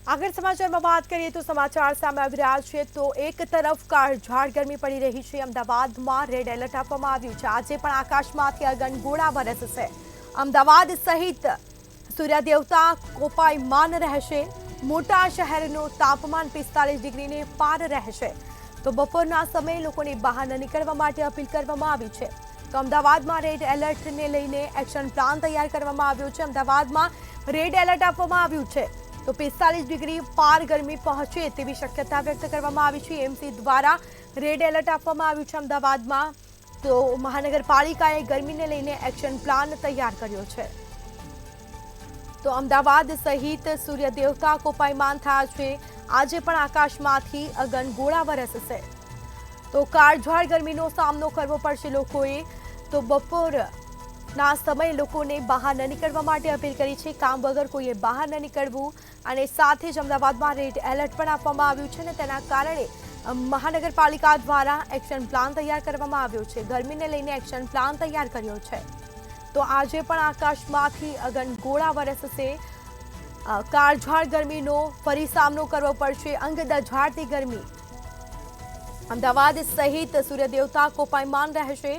આગળ સમાચારમાં વાત કરીએ તો સમાચાર સામે આવી રહ્યા છે તો એક તરફ કાળઝાળ ગરમી પડી રહી છે। અમદાવાદમાં રેડ એલર્ટ આપવામાં આવ્યું છે। આજે પણ આકાશમાંથી અગનગોળા વરસશે। અમદાવાદ સહિત સૂર્ય દેવતા કોપાયમાન રહેશે। મોટા શહેરનું તાપમાન 45 ડિગ્રીને પાર રહેશે। તો બપોરના સમયે લોકોને બહાર ન નીકળવા માટે અપીલ કરવામાં આવી છે। તો અમદાવાદમાં રેડ એલર્ટને લઈને એક્શન પ્લાન તૈયાર કરવામાં આવ્યો છે। અમદાવાદમાં રેડ એલર્ટ આપવામાં આવ્યું છે તો 45 ડિગ્રી પાર ગરમી પહોંચે તેવી શક્યતા વ્યક્ત કરવામાં આવી છે। એમસી દ્વારા રેડ એલર્ટ આપવામાં આવ્યું છે અમદાવાદમાં। તો મહાનગરપાલિકાએ ગરમીને લઈને એક્શન પ્લાન તૈયાર કર્યો છે। તો અમદાવાદ સહિત સૂર્ય દેવતા કોપાયમાન થયા છે। આજે પણ આકાશમાંથી અગનગોળા વરસશે। તો કાળઝાળ ગરમીનો સામનો કરવો પડશે લોકોએ। તો બપોરના સમયે લોકોને બહાર ન નીકળવા માટે અપીલ કરી છે। કામ વગર કોઈએ બહાર ન નીકળવું અને સાથે જ અમદાવાદમાં રેડ એલર્ટ પણ આપવામાં આવ્યું છે અને તેના કારણે મહાનગરપાલિકા દ્વારા એક્શન પ્લાન તૈયાર કરવામાં આવ્યો છે। ગરમીને લઈને એક્શન પ્લાન તૈયાર કર્યો છે। તો આજે પણ આકાશમાંથી અગનગોળા વરસશે। કાળઝાળ ગરમીનો ફરી સામનો કરવો પડશે। અંગ દઝાડતી ગરમી અમદાવાદ સહિત સૂર્ય દેવતા કોપાયમાન રહેશે।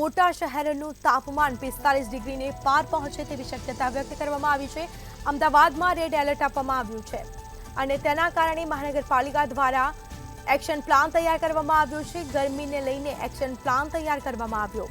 મોટા શહેરનું તાપમાન 45 ડિગ્રીને પાર પહોંચે તેવી શક્યતા વ્યક્ત કરવામાં આવી છે। અમદાવાદમાં રેડ એલર્ટ આપવામાં આવ્યું છે અને તેના કારણે મહાનગરપાલિકા દ્વારા એક્શન પ્લાન તૈયાર કરવામાં આવ્યો છે। ગરમીને લઈને એક્શન પ્લાન તૈયાર કરવામાં આવ્યો।